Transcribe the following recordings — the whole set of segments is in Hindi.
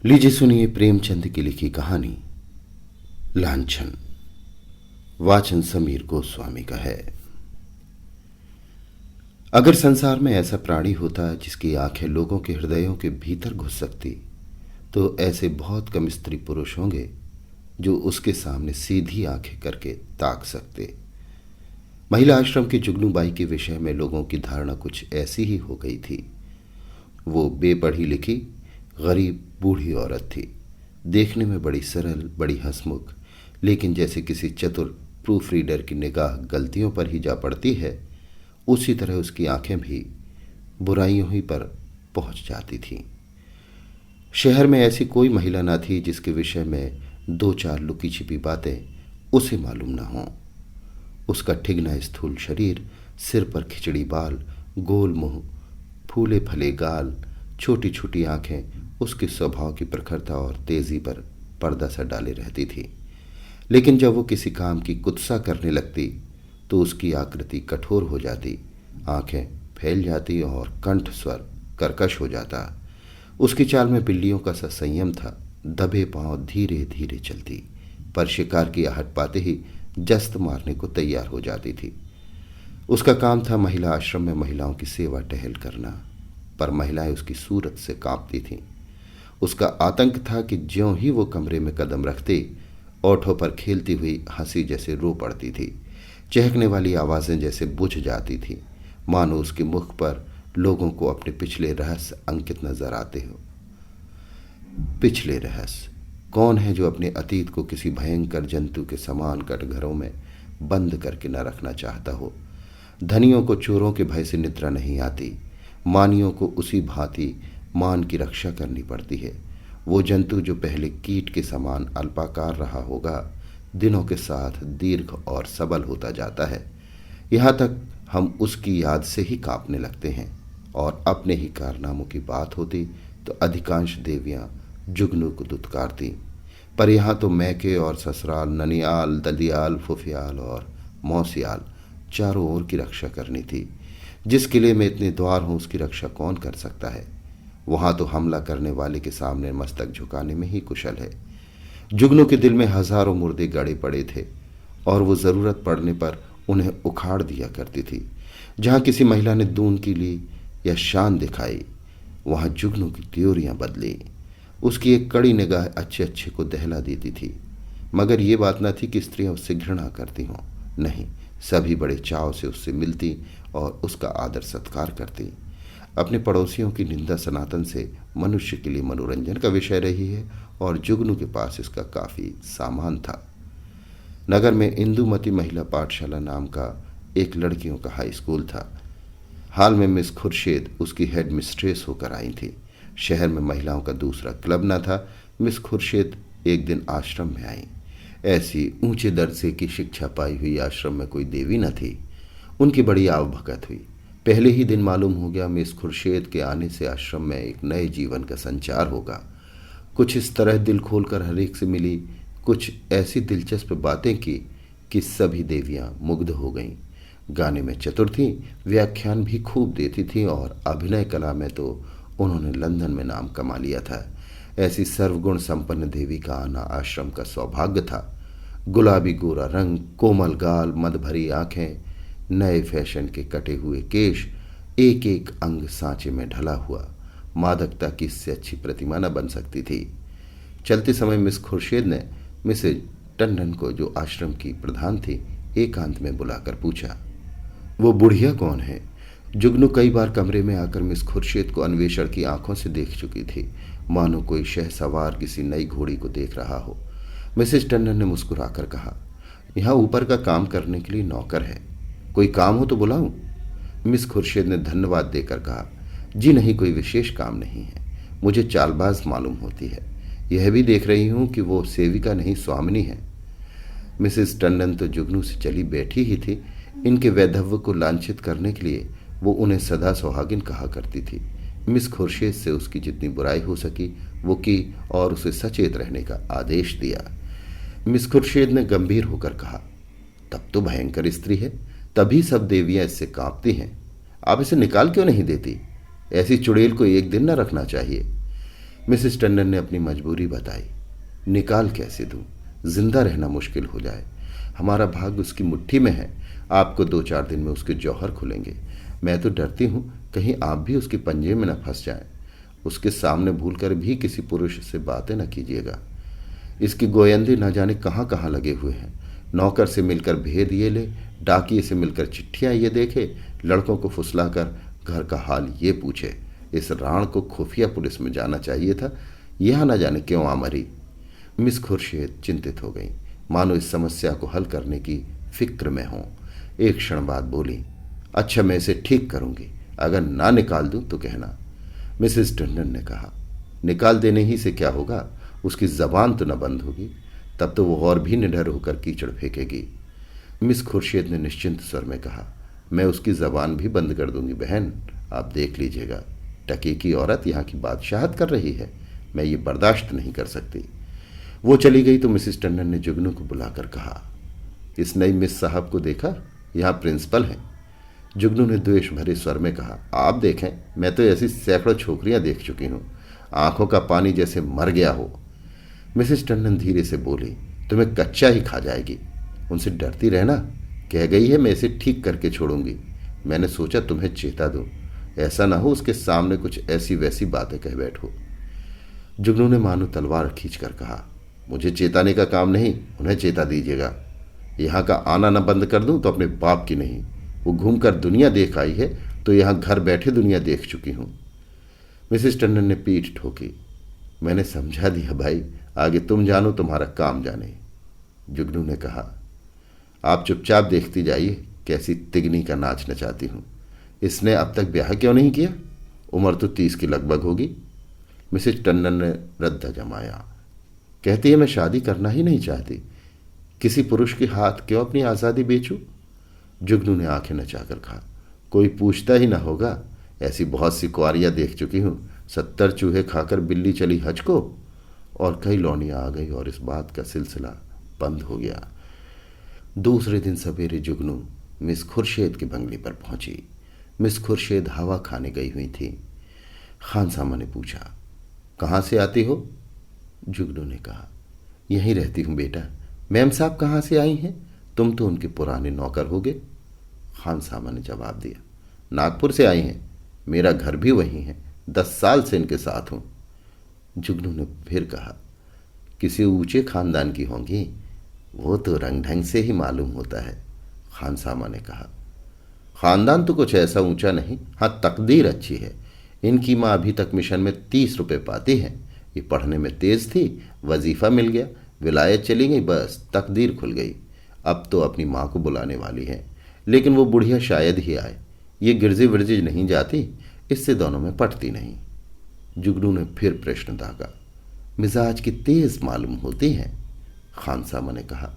लीजिए सुनिए प्रेमचंद की लिखी कहानी लांछन। वाचन समीर गोस्वामी का है। अगर संसार में ऐसा प्राणी होता जिसकी आंखें लोगों के हृदयों के भीतर घुस सकती तो ऐसे बहुत कम स्त्री पुरुष होंगे जो उसके सामने सीधी आंखें करके ताक सकते। महिला आश्रम की जुगनूबाई के विषय में लोगों की धारणा कुछ ऐसी ही हो गई थी। वो बेपढ़ी लिखी गरीब बूढ़ी औरत थी, देखने में बड़ी सरल, बड़ी हंसमुख, लेकिन जैसे किसी चतुर प्रूफ रीडर की निगाह गलतियों पर ही जा पड़ती है, उसी तरह उसकी आंखें भी बुराइयों ही पर पहुंच जाती थीं। शहर में ऐसी कोई महिला ना थी जिसके विषय में दो चार लुकी छिपी बातें उसे मालूम ना हों। उसका ठिगना स्थूल शरीर, सिर पर खिचड़ी बाल, गोल मुंह, फूले फले गाल, छोटी छोटी आंखें उसके स्वभाव की प्रखरता और तेजी पर पर्दा सा डाले रहती थी। लेकिन जब वो किसी काम की कुत्सा करने लगती तो उसकी आकृति कठोर हो जाती, आंखें फैल जाती और कंठ स्वर कर्कश हो जाता। उसकी चाल में बिल्लियों का सा संयम था, दबे पांव धीरे धीरे चलती, पर शिकार की आहट पाते ही जस्त मारने को तैयार हो जाती थी। उसका काम था महिला आश्रम में महिलाओं की सेवा टहल करना, पर महिलाएं उसकी सूरत से कांपती थीं। उसका आतंक था कि ज्यों ही वो कमरे में कदम रखती, ओठों पर खेलती हुई हंसी जैसे रो पड़ती थी, चहकने वाली आवाज़ें जैसे बुझ जाती थीं, मानो उसके मुख पर लोगों को अपने पिछले रहस्य अंकित नजर आते हो। पिछले रहस्य कौन है जो अपने अतीत को किसी भयंकर जंतु के समान कटघरों में बंद करके न रखना चाहता हो। धनियों को चोरों के भय से निद्रा नहीं आती, मानियों को उसी भांति मान की रक्षा करनी पड़ती है। वो जंतु जो पहले कीट के समान अल्पाकार रहा होगा, दिनों के साथ दीर्घ और सबल होता जाता है, यहाँ तक हम उसकी याद से ही कांपने लगते हैं। और अपने ही कारनामों की बात होती तो अधिकांश देवियां जुगनू को दुत्कारती, पर यहाँ तो मैके और ससुराल, ननियाल, ददियाल, फुफियाल और मौसियाल चारों ओर की रक्षा करनी थी। जिस किले में इतने द्वार हों उसकी रक्षा कौन कर सकता है। वहां तो हमला करने वाले के सामने मस्तक झुकाने में ही कुशल है। जुगनू के दिल में हजारों मुर्दे गड़े पड़े थे और वो जरूरत पड़ने पर उन्हें उखाड़ दिया करती थी। जहां किसी महिला ने दून की ली या शान दिखाई, वहां जुगनू की त्योरियां बदली। उसकी एक कड़ी निगाह अच्छे अच्छे को दहला देती थी, मगर ये बात न थी कि स्त्रियां उससे घृणा करती हों। नहीं, सभी बड़े चाव से उससे मिलती और उसका आदर सत्कार करती। अपने पड़ोसियों की निंदा सनातन से मनुष्य के लिए मनोरंजन का विषय रही है और जुगनू के पास इसका काफी सामान था। नगर में इंदुमती महिला पाठशाला नाम का एक लड़कियों का हाई स्कूल था। हाल में मिस खुर्शीद उसकी हेड मिस्ट्रेस होकर आई थी। शहर में महिलाओं का दूसरा क्लब न था। मिस खुर्शीद एक दिन आश्रम में आई। ऐसी ऊंचे दर्जे की शिक्षा पाई हुई आश्रम में कोई देवी न थी। उनकी बड़ी आवभगत हुई। पहले ही दिन मालूम हो गया मिस खुर्शीद के आने से आश्रम में एक नए जीवन का संचार होगा। कुछ इस तरह दिल खोलकर हर एक से मिली, कुछ ऐसी दिलचस्प बातें की कि सभी देवियां मुग्ध हो गईं। गाने में चतुर थीं, व्याख्यान भी खूब देती थीं और अभिनय कला में तो उन्होंने लंदन में नाम कमा लिया था। ऐसी सर्वगुण संपन्न देवी का आना आश्रम का सौभाग्य था। गुलाबी गोरा रंग, कोमल गाल, मद भरी आंखें, नए फैशन के कटे हुए केश, एक एक अंग सांचे में ढला हुआ, मादकता की इससे अच्छी प्रतिमा न बन सकती थी। चलते समय मिस खुर्शीद ने मिसेज टंडन को, जो आश्रम की प्रधान थी, एकांत में बुलाकर पूछा, वो बुढ़िया कौन है? जुगनू कई बार कमरे में आकर मिस खुर्शीद को अन्वेषण की आंखों से देख चुकी थी, मानो कोई शहसवार किसी नई घोड़ी को देख रहा हो। मिसेज टंडन ने मुस्कुराकर कहा, यहाँ ऊपर का काम करने के लिए नौकर है, कोई काम हो तो बुलाऊं? मिस खुर्शीद ने धन्यवाद देकर कहा, जी नहीं, कोई विशेष काम नहीं है। मुझे चालबाज मालूम होती है। यह भी देख रही हूं कि वो सेविका नहीं स्वामिनी है। मिसेस टंडन तो जुगनू से चली बैठी ही थी। इनके वैधव्य को लांछित करने के लिए वो उन्हें सदा सुहागिन कहा करती थी। मिस खुर्शीद से उसकी जितनी बुराई हो सकी वो की और उसे सचेत रहने का आदेश दिया। मिस खुर्शीद ने गंभीर होकर कहा, तब तो भयंकर स्त्री है, तभी सब देवियां इससे कांपती हैं। आप इसे निकाल क्यों नहीं देती? ऐसी चुड़ैल को एक दिन न रखना चाहिए। मिसेस टंडन ने अपनी मजबूरी बताई। निकाल कैसे दूं? जिंदा रहना मुश्किल हो जाए। हमारा भाग्य उसकी मुट्ठी में है। आपको 2-4 दिन में उसके जौहर खुलेंगे। मैं तो डरती हूं कहीं आप भी उसके पंजे में न फंस जाएं। उसके सामने भूलकर भी किसी पुरुष से बातें न कीजिएगा। इसके गोयंदे न जाने कहाँ कहाँ लगे हुए हैं। नौकर से मिलकर भेद ये ले, डाकिये से मिलकर चिट्ठियां ये देखे, लड़कों को फुसलाकर घर का हाल ये पूछे। इस राण को खुफिया पुलिस में जाना चाहिए था, यह न जाने क्यों आ मरी। मिस खुर्शीद चिंतित हो गई, मानो इस समस्या को हल करने की फिक्र में हों। एक क्षण बाद बोली, अच्छा मैं इसे ठीक करूंगी, अगर ना निकाल दूं तो कहना। मिसेस टंडन ने कहा, निकाल देने ही से क्या होगा, उसकी जबान तो न बंद होगी, तब तो वो और भी निडर होकर कीचड़ फेंकेगी। मिस खुर्शीद ने निश्चिंत स्वर में कहा, मैं उसकी जबान भी बंद कर दूंगी बहन, आप देख लीजिएगा। टके की औरत यहाँ की बादशाहत कर रही है, मैं ये बर्दाश्त नहीं कर सकती। वो चली गई तो मिसेस टंडन ने जुगनू को बुलाकर कहा, इस नई मिस साहब को देखा, यहाँ प्रिंसिपल हैं। जुगनू ने द्वेष भरे स्वर में कहा, आप देखें, मैं तो ऐसी सैकड़ों छोकरियां देख चुकी हूं, आंखों का पानी जैसे मर गया हो। मिसेस टंडन धीरे से बोली, तुम्हें कच्चा ही खा जाएगी, उनसे डरती रहना। कह गई है मैं इसे ठीक करके छोड़ूंगी। मैंने सोचा तुम्हें चेता दूं, ऐसा ना हो उसके सामने कुछ ऐसी वैसी बातें कह बैठो। जुगनू ने मानो तलवार खींचकर कहा, मुझे चेताने का काम नहीं, उन्हें चेता दीजिएगा। यहाँ का आना न बंद कर दूं तो अपने बाप की नहीं। वो घूमकर दुनिया देख आई है तो यहाँ घर बैठे दुनिया देख चुकी हूं। मिसेस टंडन ने पीठ ठोकी, मैंने समझा दिया भाई, आगे तुम जानो तुम्हारा काम जाने। जुगनू ने कहा, आप चुपचाप देखती जाइए कैसी तिगनी का नाच नचाती हूं। इसने अब तक ब्याह क्यों नहीं किया? उम्र तो 30 की लगभग होगी। मिसेस टंडन ने रद्दा जमाया, कहती है मैं शादी करना ही नहीं चाहती, किसी पुरुष के हाथ क्यों अपनी आज़ादी बेचूं? जुगनू ने आंखें नचाकर कहा, कोई पूछता ही ना होगा, ऐसी बहुत सी कुआरियां देख चुकी हूं, 70 चूहे खाकर बिल्ली चली हज को। और कई लौंडियां आ गई और इस बात का सिलसिला बंद हो गया। दूसरे दिन सवेरे जुगनू मिस खुर्शीद के बंगले पर पहुंची। मिस खुर्शीद हवा खाने गई हुई थी। खानसामा ने पूछा, कहाँ से आती हो? जुगनू ने कहा, यहीं रहती हूं बेटा। मैम साहब कहाँ से आई हैं? तुम तो उनके पुराने नौकर होगे। खानसामा ने जवाब दिया, नागपुर से आई हैं, मेरा घर भी वहीं है, 10 साल से इनके साथ हूं। जुगनू ने फिर कहा, किसी ऊंचे खानदान की होंगी, वो तो रंग ढंग से ही मालूम होता है। खानसामा ने कहा, खानदान तो कुछ ऐसा ऊंचा नहीं, हाँ तकदीर अच्छी है। इनकी माँ अभी तक मिशन में 30 रुपए पाती है। ये पढ़ने में तेज थी, वजीफा मिल गया, विलायत चली गई, बस तकदीर खुल गई। अब तो अपनी माँ को बुलाने वाली है, लेकिन वो बुढ़िया शायद ही आए। ये गिरजी विरजी नहीं जाती, इससे दोनों में पटती नहीं। जुगनू ने फिर प्रश्न दागा, मिजाज की तेज मालूम होती हैं। खानसामा ने कहा,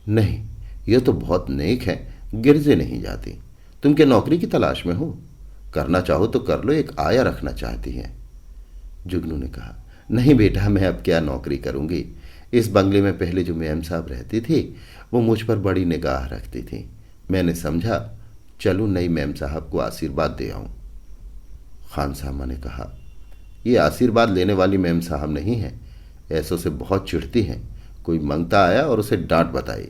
नहीं, यह तो बहुत नेक है, गिरजे नहीं जाती। तुम क्या नौकरी की तलाश में हो? करना चाहो तो कर लो, एक आया रखना चाहती है। जुगनू ने कहा, नहीं बेटा, मैं अब क्या नौकरी करूंगी। इस बंगले में पहले जो मैम साहब रहती थी वो मुझ पर बड़ी निगाह रखती थी। मैंने समझा चलूं नई मैम साहब को आशीर्वाद दे आऊं। खानसामा ने कहा, ये आशीर्वाद लेने वाली मैम साहब नहीं है, ऐसों से बहुत चिढ़ती हैं। कोई मंगता आया और उसे डांट बताई,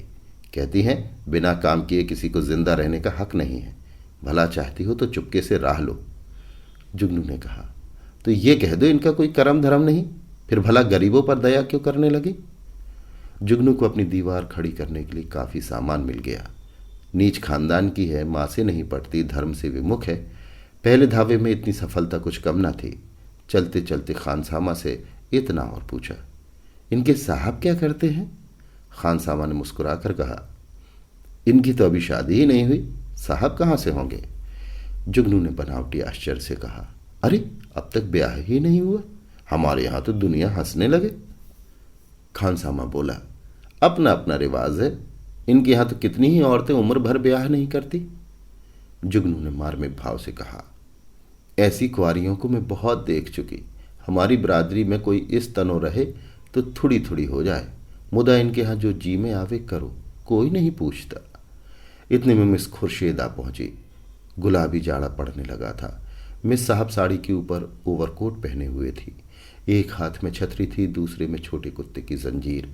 कहती हैं बिना काम किए किसी को जिंदा रहने का हक नहीं है, भला चाहती हो तो चुपके से राह लो। जुगनू ने कहा, तो ये कह दो इनका कोई करम धर्म नहीं, फिर भला गरीबों पर दया क्यों करने लगी? जुगनू को अपनी दीवार खड़ी करने के लिए काफी सामान मिल गया। नीच खानदान की है, माँ से नहीं पड़ती, धर्म से विमुख है। पहले धावे में इतनी सफलता कुछ कम ना थी। चलते चलते खानसामा से इतना और पूछा, इनके साहब क्या करते हैं? खानसामा ने मुस्कुराकर कहा, इनकी तो अभी शादी ही नहीं हुई, साहब कहाँ से होंगे? जुगनू ने बनावटी आश्चर्य से कहा, अरे अब तक ब्याह ही नहीं हुआ, हमारे यहां तो दुनिया हंसने लगे। खानसामा बोला, अपना अपना रिवाज है, इनके यहां तो कितनी ही औरतें उम्र भर ब्याह नहीं करती। जुगनू ने मार्मिक भाव से कहा, ऐसी कुआरियों को मैं बहुत देख चुकी, हमारी बरादरी में कोई इस तनो रहे तो थोड़ी थोड़ी हो जाए, मुदा इनके यहां जो जी में आवे करो, कोई नहीं पूछता। इतने में मिस खुर्शीद आ पहुंची। गुलाबी जाड़ा पड़ने लगा था। मिस साहब साड़ी के ऊपर ओवरकोट पहने हुए थी। एक हाथ में छतरी थी, दूसरे में छोटे कुत्ते की जंजीर।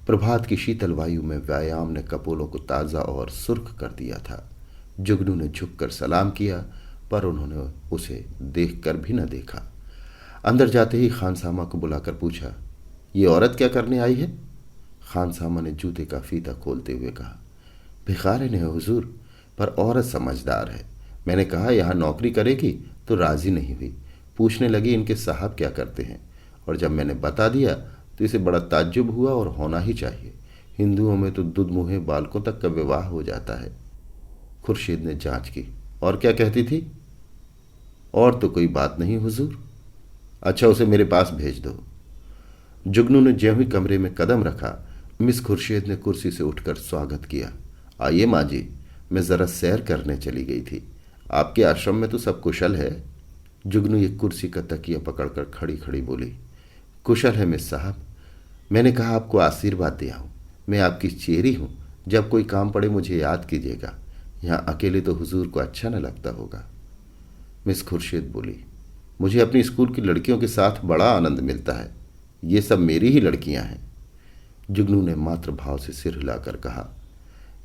प्रभात की शीतल वायु में व्यायाम ने कपोलों को ताज़ा और सुर्ख कर दिया था। जुगनू ने झुककर सलाम किया, पर उन्होंने उसे देखकर भी न देखा। अंदर जाते ही खानसामा को बुलाकर पूछा, ये औरत क्या करने आई है? खानसामा ने जूते का फीता खोलते हुए कहा, भिखारिन है हुजूर, पर औरत समझदार है। मैंने कहा यहाँ नौकरी करेगी तो राजी नहीं हुई। पूछने लगी इनके साहब क्या करते हैं, और जब मैंने बता दिया तो इसे बड़ा ताज्जुब हुआ, और होना ही चाहिए। हिंदुओं में तो दुधमुहे बालकों तक का विवाह हो जाता है। खुर्शीद ने जांच की। और क्या कहती थी? और तो कोई बात नहीं हुजूर। अच्छा, उसे मेरे पास भेज दो। जुगनू ने ज्यों ही कमरे में कदम रखा, मिस खुर्शीद ने कुर्सी से उठकर स्वागत किया। आइए माँ जी, मैं ज़रा सैर करने चली गई थी। आपके आश्रम में तो सब कुशल है? जुगनू एक कुर्सी का तकिया पकड़कर खड़ी खड़ी बोली, कुशल है मिस साहब। मैंने कहा आपको आशीर्वाद दिया हूँ। मैं आपकी चेरी हूँ। जब कोई काम पड़े मुझे याद कीजिएगा। यहाँ अकेले तो हुजूर को अच्छा न लगता होगा। मिस खुर्शीद बोली, मुझे अपनी स्कूल की लड़कियों के साथ बड़ा आनंद मिलता है। ये सब मेरी ही लड़कियां हैं। जुगनू ने मातृभाव से सिर हिलाकर कहा,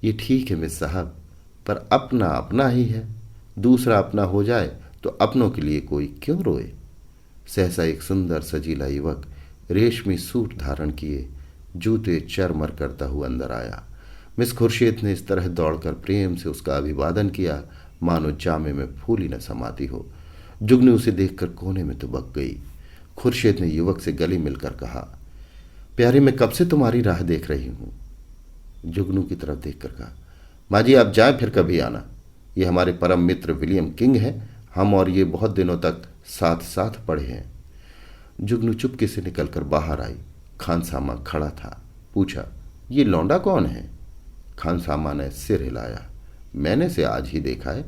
ये ठीक है मिस साहब, पर अपना अपना ही है। दूसरा अपना हो जाए तो अपनों के लिए कोई क्यों रोए। सहसा एक सुंदर सजीला युवक रेशमी सूट धारण किए, जूते चरमर करता हुआ अंदर आया। मिस खुर्शीद ने इस तरह दौड़कर प्रेम से उसका अभिवादन किया मानो जामे में फूल ही न समाती हो। जुगनू उसे देखकर कोने में दुबक गई। खुर्शीद ने युवक से गले मिलकर कहा, प्यारे, मैं कब से तुम्हारी राह देख रही हूं। जुगनू की तरफ देखकर कहा, माँ जी आप जाएं, फिर कभी आना। ये हमारे परम मित्र विलियम किंग हैं। हम और ये बहुत दिनों तक साथ साथ पढ़े हैं। जुगनू चुपके से निकलकर बाहर आई। खानसामा खड़ा था। पूछा, ये लौंडा कौन है? खानसामा ने सिर हिलाया। मैंने से आज ही देखा है।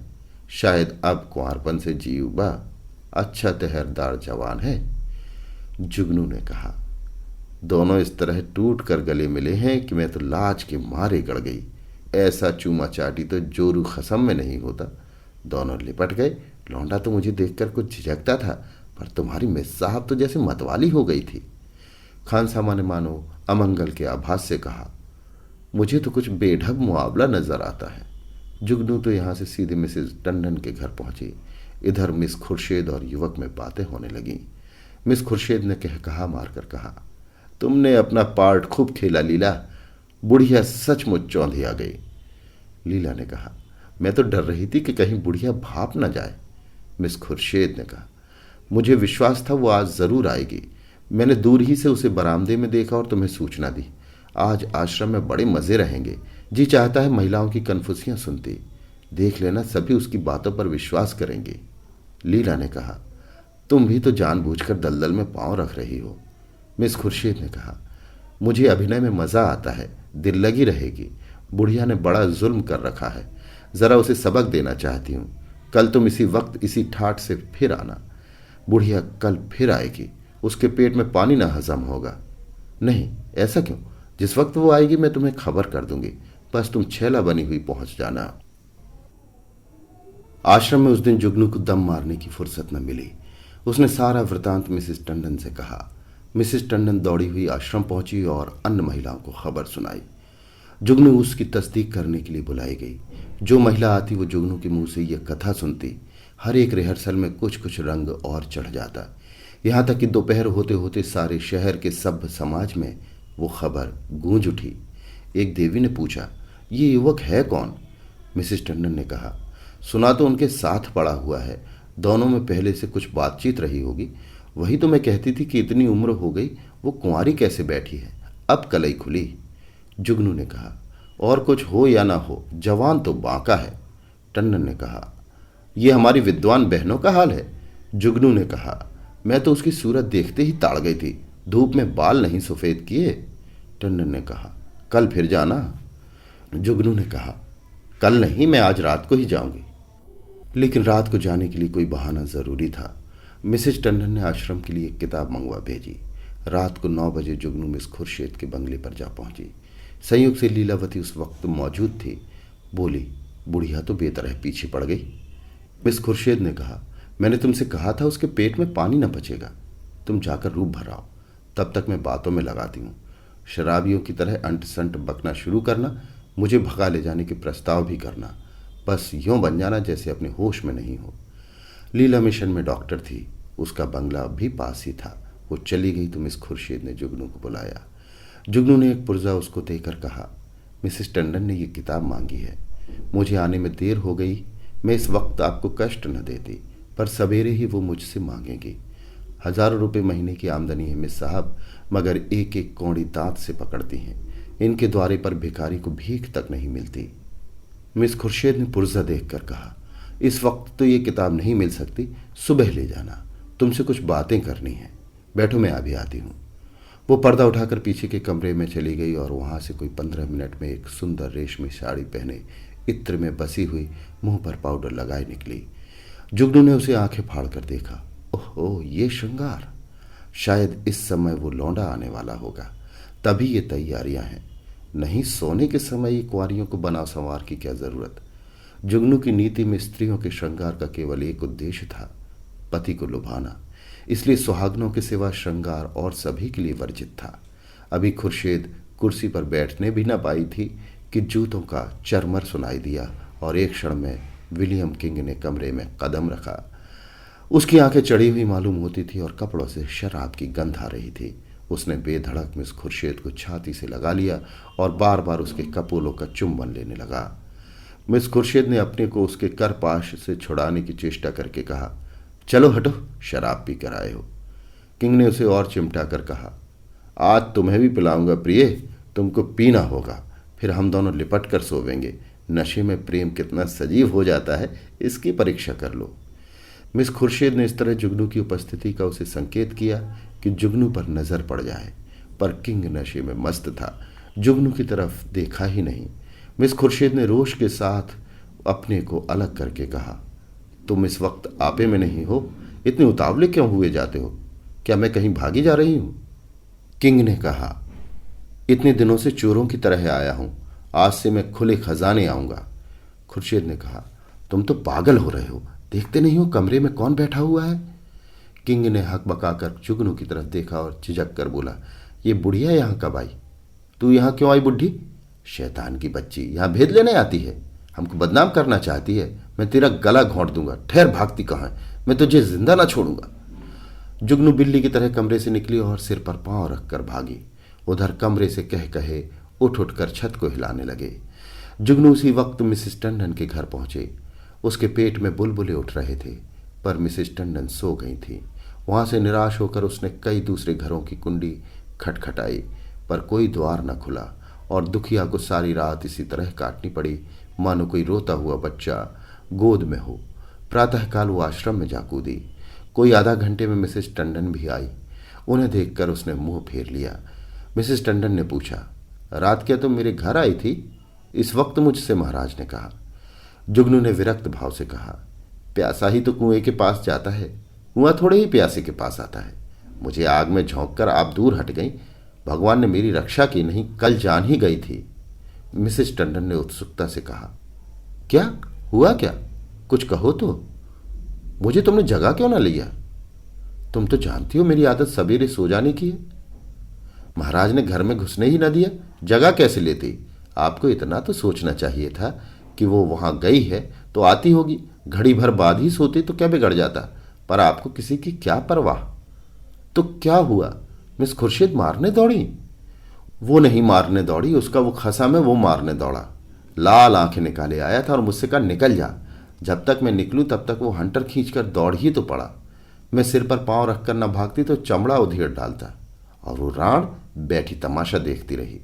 शायद अब कुंवारपन से जी उबा। अच्छा तहरदार जवान है। जुगनू ने कहा, दोनों इस तरह टूट कर गले मिले हैं कि मैं तो लाज के मारे गड़ गई। ऐसा चूमा चाटी तो जोरू खसम में नहीं होता। दोनों लिपट गए। लौंडा तो मुझे देखकर कुछ झिझकता था, पर तुम्हारी मिस साहब तो जैसे मतवाली हो गई थी। खानसामा ने मानो अमंगल के आभास से कहा, मुझे तो कुछ बेढब मुआवला नजर आता है। जुगनू तो यहां से सीधे मिसेस टंडन के घर पहुंची। इधर मिस खुर्शीद और युवक में बातें होने लगीं। मिस खुर्शीद ने कहा मारकर कहा, तुमने अपना पार्ट खूब खेला लीला। बुढ़िया सचमुच चौंधी आ गई। लीला ने कहा, मैं तो डर रही थी कि कहीं बुढ़िया भाप न जाए। मिस खुर्शीद ने कहा, मुझे विश्वास था वो आज जरूर आएगी। मैंने दूर ही से उसे बरामदे में देखा और तुम्हें सूचना दी। आज आश्रम में बड़े मजे रहेंगे। जी चाहता है महिलाओं की कन्फुसियां सुनती। देख लेना, सभी उसकी बातों पर विश्वास करेंगे। लीला ने कहा, तुम भी तो जानबूझकर दलदल में पांव रख रही हो। मिस खुर्शीद ने कहा, मुझे अभिनय में मजा आता है, दिल लगी रहेगी। बुढ़िया ने बड़ा जुल्म कर रखा है, जरा उसे सबक देना चाहती हूँ। कल तुम इसी वक्त इसी ठाठ से फिर आना। बुढ़िया कल फिर आएगी, उसके पेट में पानी ना हजम होगा। नहीं, ऐसा क्यों? जिस वक्त वो आएगी मैं तुम्हें खबर कर दूंगी। बस तुम छैला बनी हुई पहुंच जाना। आश्रम में उस दिन जुगनू को दम मारने की फुर्सत न मिली। उसने सारा वृतांत मिसेस टंडन से कहा। मिसेस टंडन दौड़ी हुई आश्रम पहुंची और अन्य महिलाओं को खबर सुनाई। जुगनू उसकी तस्दीक करने के लिए बुलाई गई। जो महिला आती वो जुगनू के मुंह से यह कथा सुनती। हर एक रिहर्सल में कुछ कुछ रंग और चढ़ जाता। यहाँ तक कि दोपहर होते होते सारे शहर के सभ्य समाज में वो खबर गूंज उठी। एक देवी ने पूछा, ये युवक है कौन? मिसेस टंडन ने कहा, सुना तो उनके साथ पड़ा हुआ है। दोनों में पहले से कुछ बातचीत रही होगी। वही तो मैं कहती थी कि इतनी उम्र हो गई, वो कुंवारी कैसे बैठी है? अब कलई खुली। जुगनू ने कहा, और कुछ हो या ना हो, जवान तो बांका है। टंडन ने कहा, यह हमारी विद्वान बहनों का हाल है। जुगनू ने कहा, मैं तो उसकी सूरत देखते ही ताड़ गई थी। धूप में बाल नहीं सफेद किए। टंडन ने कहा, कल फिर जाना। जुगनू ने कहा, कल नहीं, मैं आज रात को ही जाऊंगी। लेकिन रात को जाने के लिए कोई बहाना जरूरी था। मिसेज टंडन ने आश्रम के लिए एक किताब मंगवा भेजी। रात को 9 बजे जुगनू मिस खुर्शीद के बंगले पर जा पहुंची। संयोग से लीलावती उस वक्त मौजूद थी। बोली, बुढ़िया तो बेतरह पीछे पड़ गई। मिस खुर्शीद ने कहा, मैंने तुमसे कहा था उसके पेट में पानी न बचेगा। तुम जाकर रूप भर आओ, तब तक मैं बातों में लगाती हूँ। शराबियों की तरह अंट संट बकना शुरू करना, मुझे भगा ले जाने के प्रस्ताव भी करना, बस यूं बन जाना जैसे अपने होश में नहीं हो। लीला मिशन में डॉक्टर थी, उसका बंगला भी पास ही था। वो चली गई तो मिस खुर्शीद ने जुगनू को बुलाया। जुगनू ने एक पुर्जा उसको देकर कहा, मिसेस टंडन ने ये किताब मांगी है। मुझे आने में देर हो गई, मैं इस वक्त आपको कष्ट न देती, पर सवेरे ही वो मुझसे मांगेंगी। हजारों रुपए महीने की आमदनी है मिस साहब, मगर एक एक कौड़ी दांत से पकड़ती हैं। इनके द्वारे पर भिखारी को भीख तक नहीं मिलती। मिस खुर्शीद ने पुर्जा देखकर कहा, इस वक्त तो ये किताब नहीं मिल सकती, सुबह ले जाना, तुमसे कुछ बातें करनी है। बैठो, मैं अभी आती हूँ। वो पर्दा उठाकर पीछे के कमरे में चली गई और वहां से कोई 15 मिनट में एक सुंदर रेशमी साड़ी पहने, इत्र में बसी हुई, मुंह पर पाउडर लगाए निकली। जुगनू ने उसे आंखें फाड़ कर देखा। ओहो, ये श्रृंगार! शायद इस समय वो लौंडा आने वाला होगा, तभी ये तैयारियां हैं। नहीं, सोने के समय ये कुंवारियों को बना संवार की क्या जरूरत। जुगनू की नीति में स्त्रियों के श्रृंगार का केवल एक उद्देश्य था, पति को लुभाना। इसलिए सुहागनों के सिवा श्रृंगार और सभी के लिए वर्जित था। अभी खुर्शीद कुर्सी पर बैठने भी न पाई थी कि जूतों का चरमर सुनाई दिया और एक क्षण में विलियम किंग ने कमरे में कदम रखा। उसकी आंखें चढ़ी हुई मालूम होती थी और कपड़ों से शराब की गंध आ रही थी। उसने बेधड़क मिस खुर्शीद को छाती से लगा लिया और बार बार उसके कपोलों का चुंबन लेने लगा। मिस खुर्शीद ने अपने को उसके करपाश से छुड़ाने की चेष्टा करके कहा, चलो हटो, शराब पी कर आए हो। किंग ने उसे और चिमटा कर कहा, आज तुम्हें भी पिलाऊंगा प्रिय, तुमको पीना होगा, फिर हम दोनों लिपट कर सोवेंगे। नशे में प्रेम कितना सजीव हो जाता है, इसकी परीक्षा कर लो। मिस खुर्शीद ने इस तरह जुगनू की उपस्थिति का उसे संकेत किया कि जुगनू पर नजर पड़ जाए, पर किंग नशे में मस्त था, जुगनू की तरफ देखा ही नहीं। मिस खुर्शीद ने रोष के साथ अपने को अलग करके कहा, तुम इस वक्त आपे में नहीं हो, इतने उतावले क्यों हुए जाते हो? क्या मैं कहीं भागी जा रही हूं? किंग ने कहा, इतने दिनों से चोरों की तरह आया हूं, आज से मैं खुले खजाने आऊंगा। खुर्शीद ने कहा, तुम तो पागल हो रहे हो, देखते नहीं हो कमरे में कौन बैठा हुआ है? किंग ने हक बकाकर जुगनू की तरफ देखा और झिझक कर बोला, ये बुढ़िया यहां कब आई? तू यहां क्यों आई बुढ़ी? शैतान की बच्ची, यहां भेद लेने आती है, हमको बदनाम करना चाहती है। मैं तेरा गला घोंट दूंगा, ठहर, भागती कहाँ है? मैं तुझे जिंदा ना छोड़ूंगा। जुगनू बिल्ली की तरह कमरे से निकली और सिर पर पांव रखकर भागी। उधर कमरे से कह कहे उठ उठकर छत को हिलाने लगे। जुगनू उसी वक्त मिसेस टंडन के घर पहुंचे। उसके पेट में बुलबुले उठ रहे थे, पर मिसेस टंडन सो गई थी। वहां से निराश होकर उसने कई दूसरे घरों की कुंडी खटखटाई, पर कोई द्वार न खुला और दुखिया को सारी रात इसी तरह काटनी पड़ी, मानो कोई रोता हुआ बच्चा गोद में हो। प्रातःकाल वो आश्रम में जा कूदी। कोई आधा घंटे में मिसेस टंडन भी आई। उन्हें देखकर उसने मुंह फेर लिया। मिसेस टंडन ने पूछा, रात क्या तुम मेरे घर आई थी? इस वक्त मुझसे? महाराज ने कहा। जुगनू ने विरक्त भाव से कहा, प्यासा ही तो कुएं के पास जाता है, कुआं थोड़े ही प्यासे के पास आता है। मुझे आग में झोंक कर आप दूर हट गई, भगवान ने मेरी रक्षा की नहीं, कल जान ही गई थी। मिसेस टंडन ने उत्सुकता से कहा, क्या हुआ? क्या कुछ कहो तो। मुझे तुमने जगा क्यों ना लिया? तुम तो जानती हो मेरी आदत सवेरे सो जाने की है। महाराज ने घर में घुसने ही ना दिया, जगह कैसे लेती? आपको इतना तो सोचना चाहिए था कि वो वहां गई है तो आती होगी, घड़ी भर बाद ही सोती तो क्या बिगड़ जाता, पर आपको किसी की क्या परवाह। तो क्या हुआ? मिस खुर्शीद मारने दौड़ी? वो नहीं मारने दौड़ी, उसका वो खसम है, वो मारने दौड़ा। लाल आंखें निकाले आया था और मुझसे कहा, निकल जा। जब तक मैं निकलूं तब तक वो हंटर खींचकर दौड़ ही तो पड़ा। मैं सिर पर पांव रखकर न भागती तो चमड़ा उधेड़ डालता, और वो राण बैठी तमाशा देखती रही।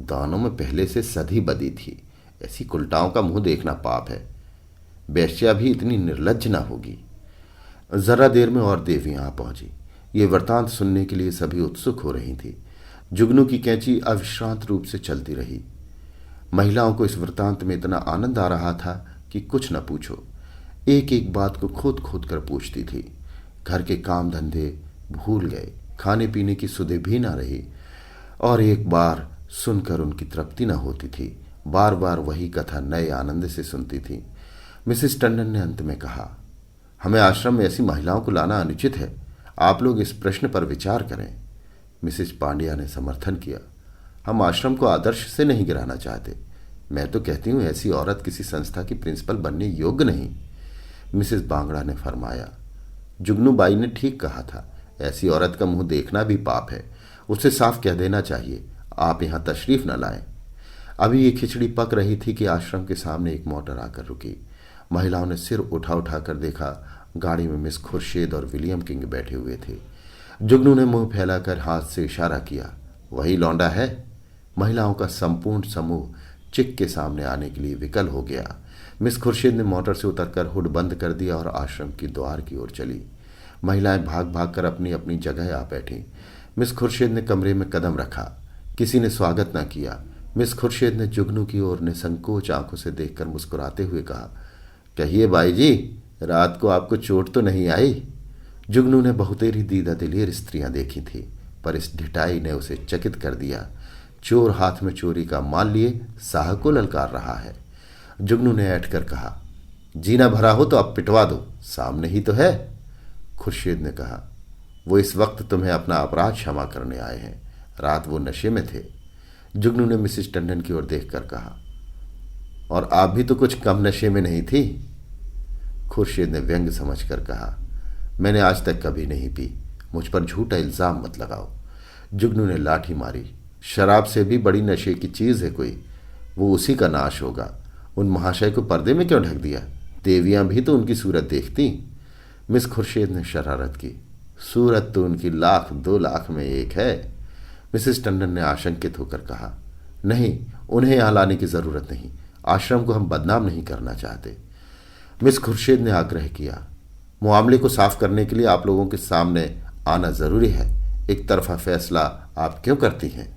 दानों में पहले से सधी बदी थी, ऐसी कुलटाओं का मुंह देखना पाप है। बेश्या भी इतनी निर्लज्ज ना होगी। जरा देर में और देवियां आ पहुंची। ये वृतांत सुनने के लिए सभी उत्सुक हो रही थी। जुगनू की कैंची अविश्रांत रूप से चलती रही। महिलाओं को इस वृतांत में इतना आनंद आ रहा था कि कुछ न पूछो। एक एक बात को खोद खोद कर पूछती थी। घर के काम धंधे भूल गए, खाने पीने की सुधे भी ना रही, और एक बार सुनकर उनकी तृप्ति न होती थी। बार बार वही कथा नए आनंद से सुनती थी। मिसेस टंडन ने अंत में कहा, हमें आश्रम में ऐसी महिलाओं को लाना अनुचित है। आप लोग इस प्रश्न पर विचार करें। मिसेस पांड्या ने समर्थन किया। हम आश्रम को आदर्श से नहीं गिराना चाहते। मैं तो कहती हूं ऐसी औरत किसी संस्था की प्रिंसिपल बनने योग्य नहीं। मिसेस बांगड़ा ने फरमाया। जुगनू बाई ने ठीक कहा था। ऐसी औरत का मुंह देखना भी पाप है। उसे साफ कह देना चाहिए, आप यहां तशरीफ न लाएं। अभी ये खिचड़ी पक रही थी कि आश्रम के सामने एक मोटर आकर रुकी। महिलाओं ने सिर उठा उठा कर देखा। गाड़ी में मिस खुर्शीद और विलियम किंग बैठे हुए थे। जुगनू ने मुंह फैलाकर हाथ से इशारा किया। वही लौंडा है। महिलाओं का संपूर्ण समूह चिक के सामने आने के लिए विकल हो गया। मिस खुर्शीद ने मोटर से उतरकर हुड बंद कर दिया और आश्रम की द्वार की ओर चली। महिलाएं भाग भाग कर अपनी अपनी जगह आ बैठी। मिस खुर्शीद ने कमरे में कदम रखा। किसी ने स्वागत न किया। मिस खुर्शीद ने जुगनू की ओर निसंकोच आंखों से देखकर मुस्कुराते हुए कहा, कहिए बाई जी, रात को आपको चोट तो नहीं आई? जुगनू ने बहुतेरी दीदा दिलेर स्त्रियां देखी थी, पर इस ढिठाई ने उसे चकित कर दिया। चोर हाथ में चोरी का माल लिए साह को ललकार रहा है। जुगनू ने ऐठ कर कहा, जीना भरा हो तो अब पिटवा दो, सामने ही तो है। खुर्शीद ने कहा, वो इस वक्त तुम्हें अपना अपराध क्षमा करने आए हैं। रात वो नशे में थे। जुगनू ने मिसेस टंडन की ओर देखकर कहा, और आप भी तो कुछ कम नशे में नहीं थी। खुर्शीद ने व्यंग समझकर कहा, मैंने आज तक कभी नहीं पी। मुझ पर झूठा इल्जाम मत लगाओ। जुगनू ने लाठी मारी। शराब से भी बड़ी नशे की चीज है कोई, वो उसी का नाश होगा। उन महाशय को पर्दे में क्यों ढक दिया? देवियां भी तो उनकी सूरत देखती। मिस खुर्शीद ने शरारत की। सूरत तो उनकी 1,00,000-2,00,000 में एक है। मिसेस टंडन ने आशंकित होकर कहा, नहीं, उन्हें यहां लाने की जरूरत नहीं। आश्रम को हम बदनाम नहीं करना चाहते। मिस खुर्शीद ने आग्रह किया, मामले को साफ करने के लिए आप लोगों के सामने आना जरूरी है। एक तरफा फैसला आप क्यों करती हैं?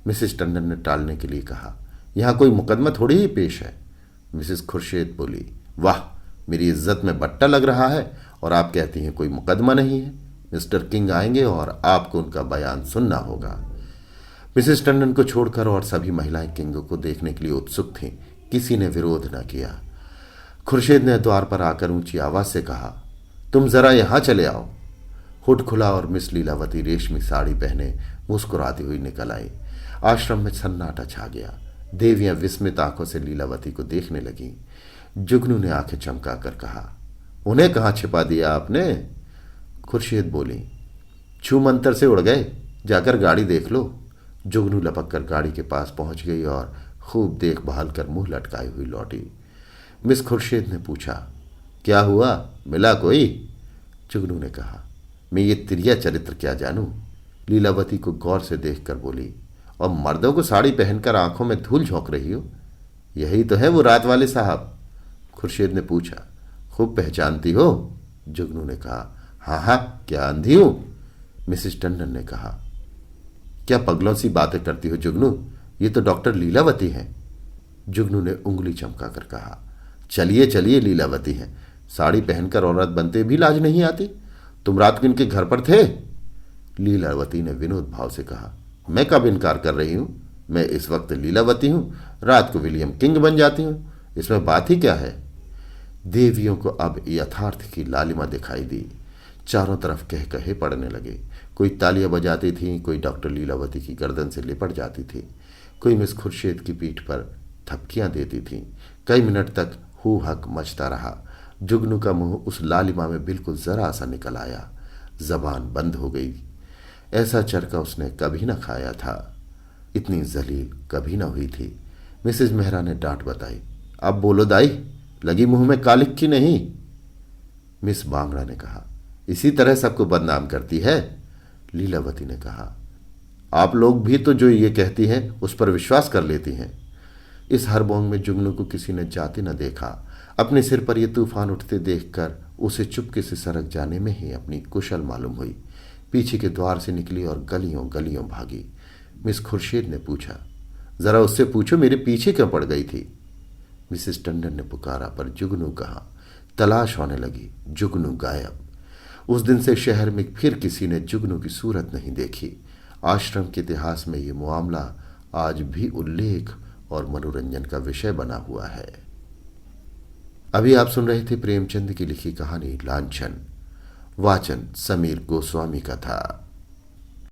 मिसेस टंडन ने टालने के लिए कहा, यहां कोई मुकदमा थोड़ी ही पेश है। मिसेस खुर्शीद बोली, वाह, मेरी इज्जत में बट्टा लग रहा है और आप कहती हैं कोई मुकदमा नहीं है। मिस्टर किंग आएंगे और आपको उनका बयान सुनना होगा। मिसेस टंडन को छोड़कर और सभी महिलाएं किंग को देखने के लिए उत्सुक थीं। किसी ने विरोध न किया। खुर्शीद ने द्वार पर आकर ऊंची आवाज से कहा, तुम जरा यहां चले आओ। हुड खुला और मिस लीलावती रेशमी साड़ी पहने मुस्कुराती हुई निकल आई। आश्रम में सन्नाटा छा गया। देवियां विस्मित आंखों से लीलावती को देखने लगीं। जुगनू ने आंखें चमकाकर कहा, उन्हें कहां छिपा दिया आपने? खुर्शीद बोली, छू मंतर से उड़ गए, जाकर गाड़ी देख लो। जुगनू लपक कर गाड़ी के पास पहुंच गई और खूब देखभाल कर मुंह लटकाई हुई लौटी। मिस खुर्शीद ने पूछा, क्या हुआ, मिला कोई? जुगनू ने कहा, मैं ये तिरिया चरित्र क्या जानूं। लीलावती को गौर से देखकर बोली, और मर्दों को साड़ी पहनकर आंखों में धूल झोंक रही हो, यही तो है वो रात वाले साहब। खुर्शीद ने पूछा, खूब पहचानती हो? जुगनू ने कहा, हाँ हाँ, क्या अंधी हूं? मिसेस टंडन ने कहा, क्या पगलों सी बातें करती हो जुगनू, ये तो डॉक्टर लीलावती हैं। जुगनू ने उंगली चमकाकर कहा, चलिए चलिए, लीलावती हैं, साड़ी पहनकर औरत बनते भी लाज नहीं आती। तुम रात को इनके घर पर थे? लीलावती ने विनोद भाव से कहा, मैं कब इनकार कर रही हूं? मैं इस वक्त लीलावती हूं, रात को विलियम किंग बन जाती हूं, इसमें बात ही क्या है? देवियों को अब यथार्थ की लालिमा दिखाई दी। चारों तरफ कह कहे पड़ने लगे। कोई तालियां बजाती थी, कोई डॉक्टर लीलावती की गर्दन से लिपट जाती थी, कोई मिस खुर्शीद की पीठ पर थपकियां देती थी। कई मिनट तक हू हक मचता रहा। जुगनू का मुंह उस लालिमा में बिल्कुल जरा सा निकल आया। जबान बंद हो गई। ऐसा चरका उसने कभी न खाया था। इतनी जलील कभी न हुई थी। मिसेज मेहरा ने डांट बताई, अब बोलो दाई, लगी मुंह में कालिक की नहीं? मिस बांगड़ा ने कहा, इसी तरह सबको बदनाम करती है। लीलावती ने कहा, आप लोग भी तो जो ये कहती हैं उस पर विश्वास कर लेती हैं। इस हरबोंग में जुगनू को किसी ने जाते न देखा। अपने सिर पर यह तूफान उठते देखकर उसे चुपके से सरक जाने में ही अपनी कुशल मालूम हुई। पीछे के द्वार से निकली और गलियों गलियों भागी। मिस खुर्शीद ने पूछा, जरा उससे पूछो मेरे पीछे क्यों पड़ गई थी? मिसेस टंडन ने पुकारा, पर जुगनू कहाँ। तलाश होने लगी। जुगनू गायब। उस दिन से शहर में फिर किसी ने जुगनू की सूरत नहीं देखी। आश्रम के इतिहास में ये मामला आज भी उल्लेख और मनोरंजन का विषय बना हुआ है। अभी आप सुन रहे थे प्रेमचंद की लिखी कहानी लांछन। वाचन समीर गोस्वामी का था।